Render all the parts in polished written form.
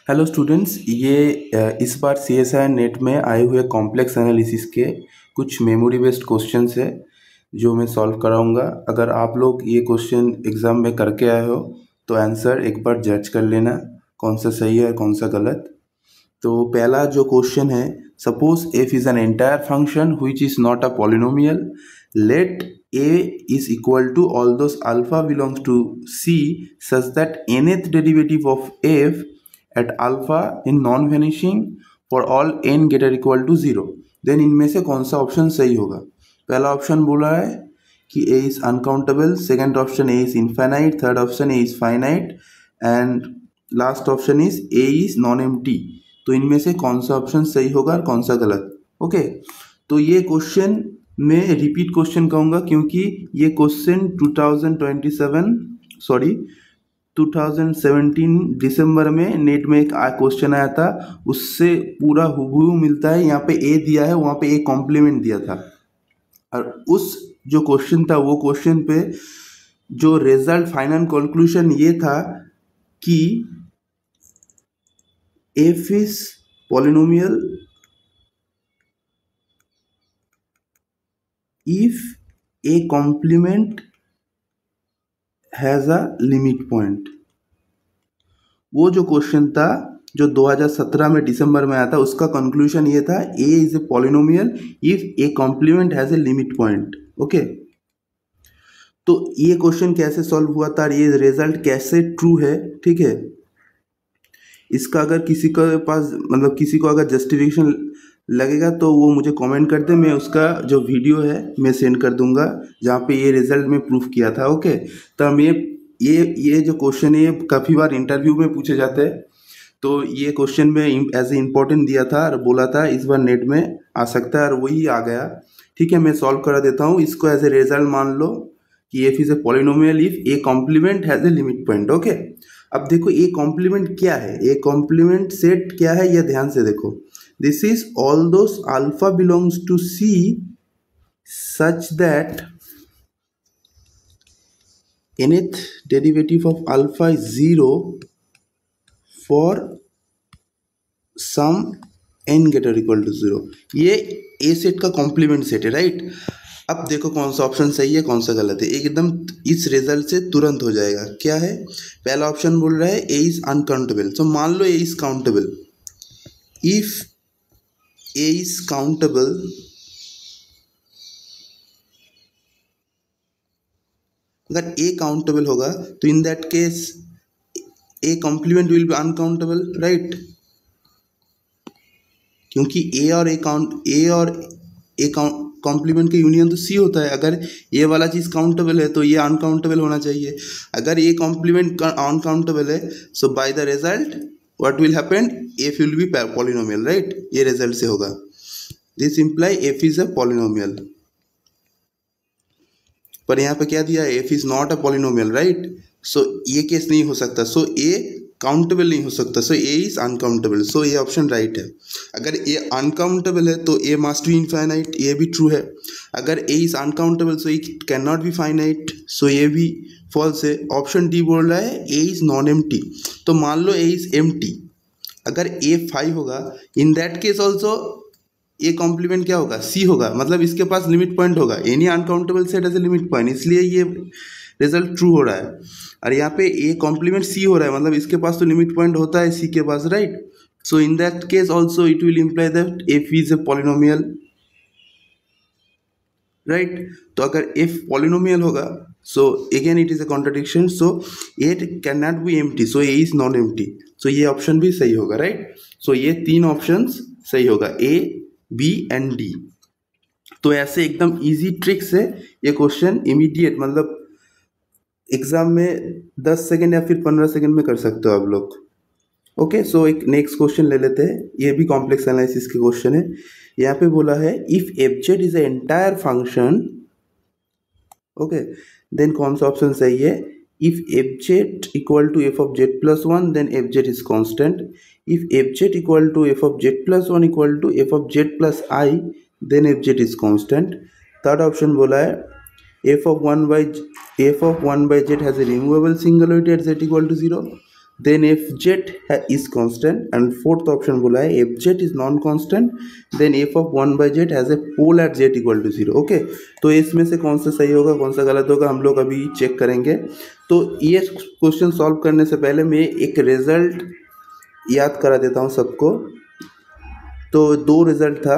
Hello students, इस बार C S I net में आए हुए कॉम्प्लेक्स एनालिसिस के कुछ मेमोरी बेस्ड क्वेश्चंस है जो मैं सॉल्व कराऊंगा। अगर आप लोग ये क्वेश्चन एग्ज़ाम में करके आए हो तो आंसर एक बार जज कर लेना कौन सा सही है कौन सा गलत। तो पहला जो क्वेश्चन है, suppose f is an entire function which is not a polynomial, let a is equal to although alpha belongs to C such that nth derivative of f at alpha in non vanishing for all n greater equal to 0, then इनमें से कौन सा option सही होगा। पहला option बोला है कि a is uncountable, second option a is infinite, third option a is finite and last option is a is non empty. तो इनमें से कौन सा ऑप्शन सही होगा और कौन सा गलत। ओके, तो ये क्वेश्चन मैं रिपीट क्वेश्चन कहूँगा क्योंकि ये क्वेश्चन 2017 दिसंबर में नेट में एक क्वेश्चन आया था, उससे पूरा हुबहू मिलता है। यहाँ पे ए दिया है, वहाँ पे ए कॉम्प्लीमेंट दिया था, और उस जो क्वेश्चन था वो क्वेश्चन पे जो रिजल्ट फाइनल कंक्लूजन ये था कि f is polynomial if a complement has a limit point। वो जो क्वेश्चन था जो 2017 में दिसंबर में आया था, उसका कंक्लूजन ये था a is a polynomial if a complement has a limit point। Okay, तो ये क्वेश्चन कैसे सॉल्व हुआ था और ये रिजल्ट कैसे ट्रू है, ठीक है। इसका अगर किसी के पास मतलब किसी को अगर जस्टिफिकेशन लगेगा तो वो मुझे कमेंट कर दे, मैं उसका जो वीडियो है मैं सेंड कर दूंगा जहाँ पे ये रिजल्ट में प्रूफ किया था। ओके, तो हम ये जो क्वेश्चन है काफ़ी बार इंटरव्यू में पूछे जाते हैं, तो ये क्वेश्चन में एज ए इम्पोर्टेंट दिया था और बोला था इस बार नेट में आ सकता है और वही आ गया। ठीक है, मैं सॉल्व करा देता हूँ इसको। एज ए रिजल्ट मान लो कि f is a polynomial if A complement has a limit point. Okay, अब देखो ए कॉम्प्लीमेंट क्या है, ए कॉम्प्लीमेंट सेट क्या है, यह ध्यान से देखो। This is although alpha belongs to C such that nth derivative of alpha is 0 for some n greater equal to 0। ये A सेट का कॉम्प्लीमेंट सेट है, राइट। अब देखो कौन सा ऑप्शन सही है कौन सा गलत है, एकदम इस रिजल्ट से तुरंत हो जाएगा। क्या है, पहला ऑप्शन बोल रहा है A इज अनकाउंटेबल। तो मान लो A is countable, if A is countable, अगर A काउंटेबल होगा तो in that case A complement will be uncountable, right. क्योंकि A और A कॉम्प्लीमेंट का यूनियन तो C होता है। अगर ये वाला चीज़ काउंटेबल है तो ये अनकाउंटेबल होना चाहिए। अगर A कॉम्प्लीमेंट अनकाउंटेबल है, so by the result what will happen, f will be polynomial, right। ये रिजल्ट से होगा, this imply f is a polynomial। पर यहाँ पे क्या दिया, f is not a polynomial, right। सो ये केस नहीं हो सकता, सो a काउंटेबल नहीं हो सकता, सो a is uncountable। सो ये ऑप्शन राइट है। अगर a अनकाउंटेबल है तो a must be infinite, ये भी ट्रू है। अगर a is uncountable so it cannot be finite, सो ये भी फॉल्स है। ऑप्शन डी बोल रहा है a इज नॉन एम्प्टी। तो मान लो a इज एम्प्टी, अगर a 5 होगा, in that case also a complement क्या होगा, c होगा, मतलब इसके पास लिमिट पॉइंट होगा। Any uncountable set has a limit point, इसलिए ये रिजल्ट ट्रू हो रहा है। और यहाँ पे a कॉम्प्लीमेंट c हो रहा है, मतलब इसके पास तो लिमिट पॉइंट होता है c के पास, right. So in that case also it will imply that f is a polynomial, right. तो अगर f पॉलिनोमियल होगा, so again it is a contradiction, so a cannot be empty, so a is non empty, so ये option भी सही होगा, right. so ये तीन options सही होगा, a b and d। तो ऐसे एकदम इजी ट्रिक से ये क्वेश्चन इमीडिएट मतलब एग्जाम में 10 सेकेंड या फिर 15 सेकेंड में कर सकते हो आप लोग। ओके, सो एक नेक्स्ट क्वेश्चन ले लेते हैं, ये भी कॉम्प्लेक्स एनालिसिस के क्वेश्चन है। यहाँ पे बोला है if f z is a entire function, okay, then कौन सा ऑप्शन सही है, if f z equal to f of z plus 1 then f z is constant, if f z equal to f of z plus 1 equal to f of z plus i then f z is constant. Third option बोला है f of 1 by z has a removable singularity at z equal to 0, then f z is constant and fourth option बोला है f z is non constant then f of 1/z has a pole at z equal to 0। Okay, तो इसमें से कौन सा सही होगा कौन सा गलत होगा हम लोग अभी चेक करेंगे। तो ये क्वेश्चन सॉल्व करने से पहले मैं एक रिजल्ट याद करा देता हूँ सबको। तो दो रिजल्ट था,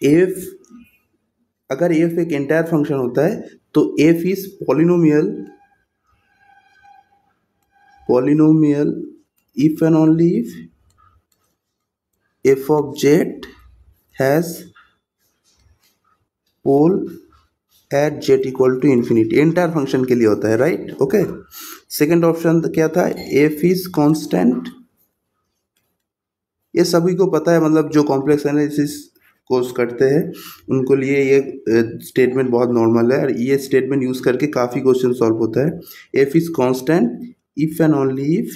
एफ अगर एफ एक एंटायर फंक्शन होता है तो F is polynomial if and only if f of z has pole at z equal to infinity। Entire function के लिए होता है, राइट। ओके, सेकेंड ऑप्शन क्या था, f इज कांस्टेंट। ये सभी को पता है, मतलब जो कॉम्प्लेक्स एनालिसिस कोर्स करते हैं उनको लिए ये स्टेटमेंट बहुत नॉर्मल है और ये स्टेटमेंट यूज करके काफ़ी क्वेश्चन सॉल्व होता है। f is constant if and only if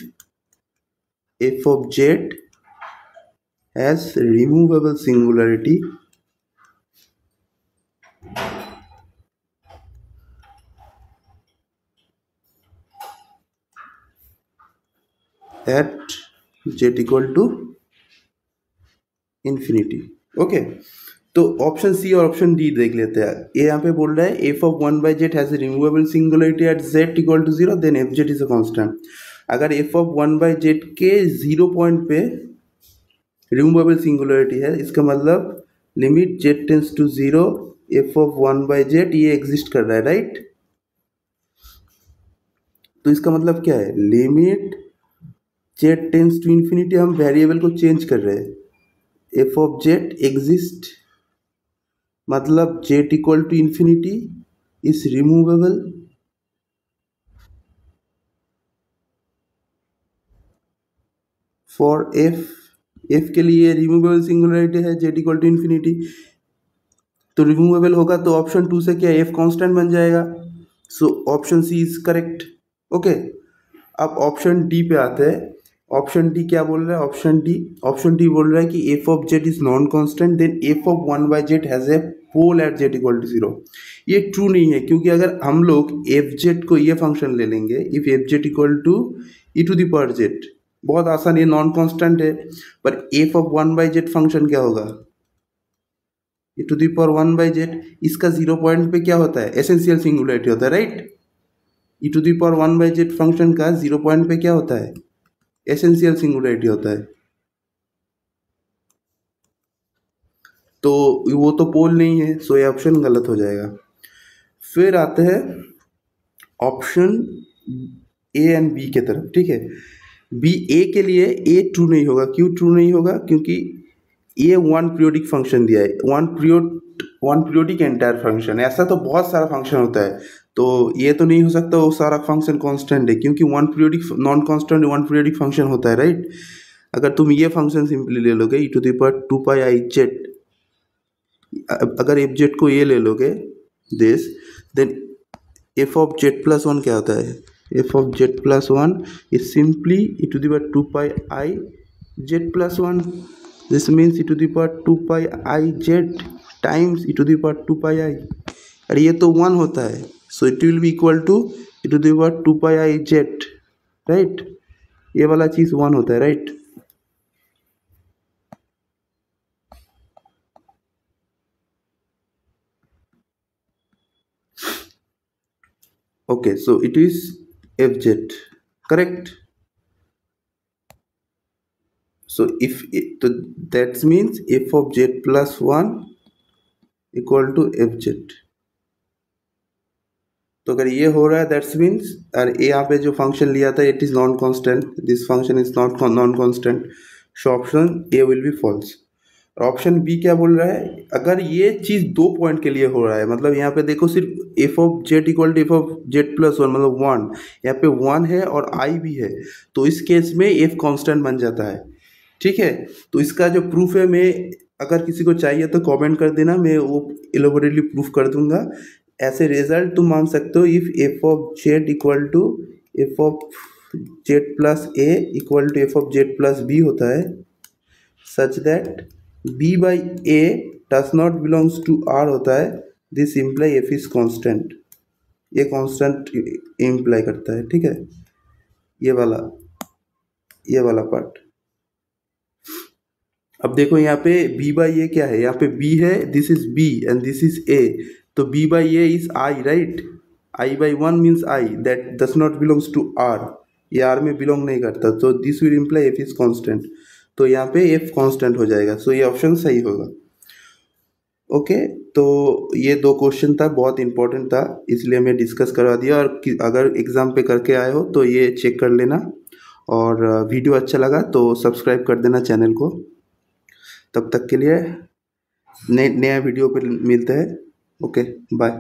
f of z has removable singularity at z equal to infinity। Okay, तो ऑप्शन सी और ऑप्शन डी देख लेते हैं। ये यहाँ पे बोल रहा है f of 1/z has a removable singularity at z equal to 0 then f z is a constant. अगर एफ ऑफ 1/z के 0 पॉइंट पे रिमूवेबल सिंगुलरिटी है, इसका मतलब limit z tends to 0 f of 1/z ये एग्जिस्ट कर रहा है, राइट। तो इसका मतलब क्या है, limit z tends to infinity, हम वेरिएबल को चेंज कर रहे हैं, एफ ऑफ z एग्जिस्ट मतलब z equal to infinity is removable for f के लिए रिमूवेबल सिंगुलरिटी है z इक्वल टू इन्फिनिटी, तो रिमूवेबल होगा तो ऑप्शन 2 से क्या f कांस्टेंट बन जाएगा। So option C is correct. Okay, अब ऑप्शन डी पे आते हैं। ऑप्शन डी क्या बोल रहा है, ऑप्शन डी बोल रहा है कि f of z is non constant then f of 1/z has a pole at z equal to 0। ये ट्रू नहीं है, क्योंकि अगर हम लोग एफ जेड को ये फंक्शन ले लेंगे if f z equal to e to the power z, बहुत आसान, ये नॉन कांस्टेंट है, पर एफ ऑफ 1/z फंक्शन क्या होगा, ई टू द पावर 1/z, इसका 0 पॉइंट पे क्या होता है, एसेंशियल सिंगुलरिटी होता है, right. E to the power 1/z function का 0 पॉइंट पे क्या होता है, एसेंशियल सिंगुलरिटी होता है। तो वो तो पोल नहीं है, सो ये ऑप्शन गलत हो जाएगा। फिर आते हैं ऑप्शन ए एंड बी के तरफ, ठीक है। बी ए के लिए ए ट्रू नहीं होगा, क्यों ट्रू नहीं होगा, क्योंकि ये वन पीरियोडिक फंक्शन दिया है, वन पीरियोडिक एंटायर फंक्शन है। ऐसा तो बहुत सारा फंक्शन होता है, तो ये तो नहीं हो सकता वो सारा फंक्शन कांस्टेंट है, क्योंकि one periodic non constant one periodic function होता है, राइट। अगर तुम ये फंक्शन सिंपली ले लोगे ई टू द पावर 2πi/z, अगर एफ जेड को ये ले लोगे this, then f of z plus 1 क्या होता है, f of z plus 1 is simply e to the power 2πi/z plus 1। This means e to the power 2πi/z times e to the power 2πi, और ये तो 1 होता है, so it will be equal to e to the power 2πi/z, right. ये वाला चीज़ 1 होता है, right. Okay, so it is fz, correct. So that means f of z plus 1 equal to fz। तो अगर ये हो रहा है दैट्स मीन्स, और यहाँ पे जो फंक्शन लिया था it is non constant, this function is not non constant, so option A will be false. और ऑप्शन बी क्या बोल रहा है, अगर ये चीज़ 2 पॉइंट के लिए हो रहा है, मतलब यहाँ पे देखो सिर्फ f of z equal to f of z plus 1 मतलब 1, यहाँ पे 1 है और आई भी है, तो इस केस में एफ कांस्टेंट बन जाता है, ठीक है। तो इसका जो प्रूफ है, मैं अगर किसी को चाहिए तो कमेंट कर देना, मैं वो इलेबोरेटली प्रूफ कर दूंगा। ऐसे रिजल्ट तुम मान सकते हो if f of z equal to f of z plus a equal to f of z plus b होता है, such that b by a does not belongs to r होता है, this imply f is constant, ये constant imply करता है, ठीक है, ये वाला। ये वाला पार्ट। अब देखो यहाँ पे b बाई ए क्या है, यहाँ पे b है, this is b and this is a, तो b by a is i, right. i by 1 means i, that does not belongs to r, ये r में बिलोंग नहीं करता, तो this will imply f is constant, तो यहाँ पे f constant हो जाएगा, सो ये ऑप्शन सही होगा। ओके तो ये दो क्वेश्चन था, बहुत इंपॉर्टेंट था, इसलिए मैं डिस्कस करवा दिया, और अगर एग्ज़ाम पे करके आए हो तो ये चेक कर लेना, और वीडियो अच्छा लगा तो सब्सक्राइब कर देना चैनल को। तब तक के लिए नया वीडियो पे मिलते हैं। Okay bye.